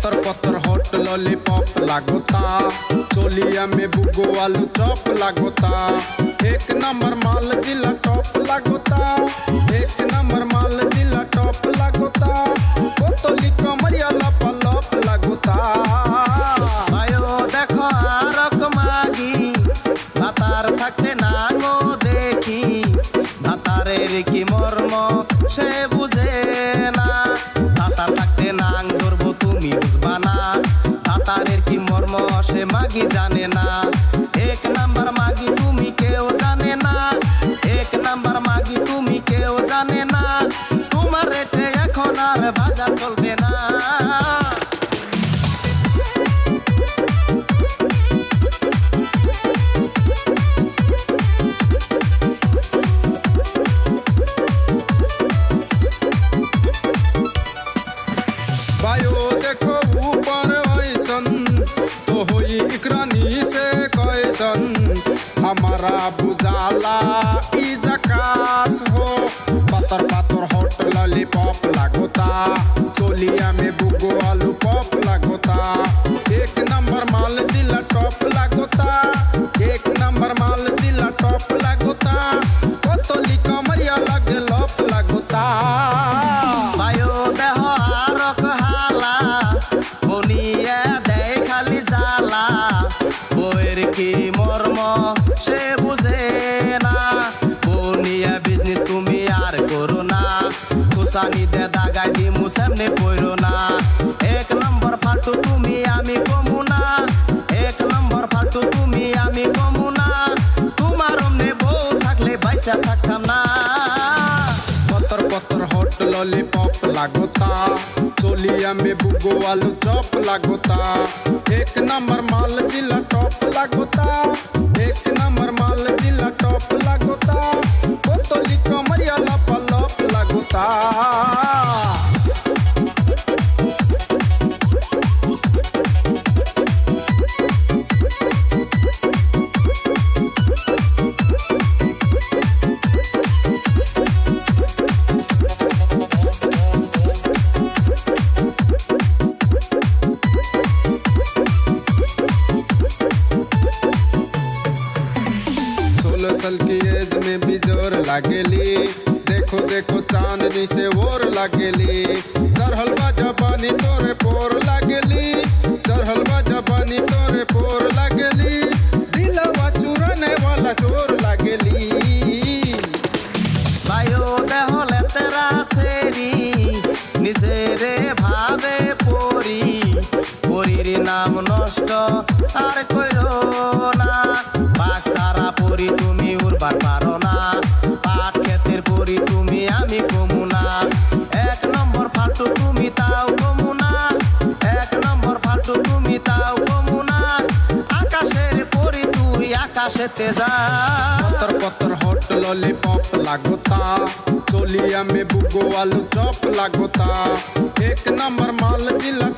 पत्थर पत्थर hot lollipop लागोता, चोलिया में बुगो आलू चॉप लागोता। एक नंबर माल जिला टॉप लागोता, एक नंबर माल जिला टॉप लागोता। बोतली कमरिया लपा लप लागोता। आयो देखो आरक मागी भातार थाकते नांगो देखी, भातारेर की मर्म से बुझे ना। भातार थाकते नांग धरबो तुमी बुझबा ना, भातारेर की मर्म से मागी जाने ना। एक नंबर मागी तुमी केउ जाने ना, एक नंबर मागी तुमी केउ जाने ना। तुम्हार रेटे एखन आर बाजार चलबे ना। देखो ऊपर ऐसन तो होई इकरानी से कैसन, हमारा बुझाला ई जकास हो। पत्थर पत्थर हॉट लॉलीपॉप लागोता, चोलिया में बुगो आलू पॉप लागोता। एक नंबर माल जिला टॉप लागोता, एक नंबर माल जिला टॉप लागोता। बोतली कमरिया लगे लप लागोता। की मर्म से बुझे ना, बोनिया बिजनेस तुमी आर करो ना। खुशानी दे दागाई दिमु सामने पड़ो ना। एक नंबर फालतू तुमी आमी कमु ना, एक नंबर फालतू तुमी आमी कमु ना। तुम्हार हमने बউ থাকলে বাইসা থাকতাম না। पत्थर पत्थर हॉट लॉलीपॉप लागोता, चोलिया में बुगो आलू चॉप लागोता। एक नंबर माल जिला टॉप लागोता, एक नंबर माल जिला टॉप लागोता। बोतली कमरिया लपा लप लागोता। साल की एज में भी जोर लागेली, देखो देखो चांदनी से और लागेली। चढ़लवा जबानी तोरे पोर लागेली, चढ़लवा जबानी तोरे पोर लागेली। दिलवा चुराने वाला चोर लागेली। भाइयों देहले तेरा सेरी निजेरे भावे पोरी, पोरीर नाम नष्ट आर कइरो ना। बाक्सारा पोरी तुमी उड़बार पारो ना, पाट खेतेर पोरी तुमी आमी कमु ना। एक नम्बर फालतू तुमी ताও कमु ना, एक नम्बर फालतू तुमी ताও कमु ना। आकाशेर पोरी तुई आकाशेते जा। पत्थर पत्थर हॉट लॉलीपॉप लागोता, चोलिया में बुगो आलू चॉप लागोता। एक नंबर माल जिला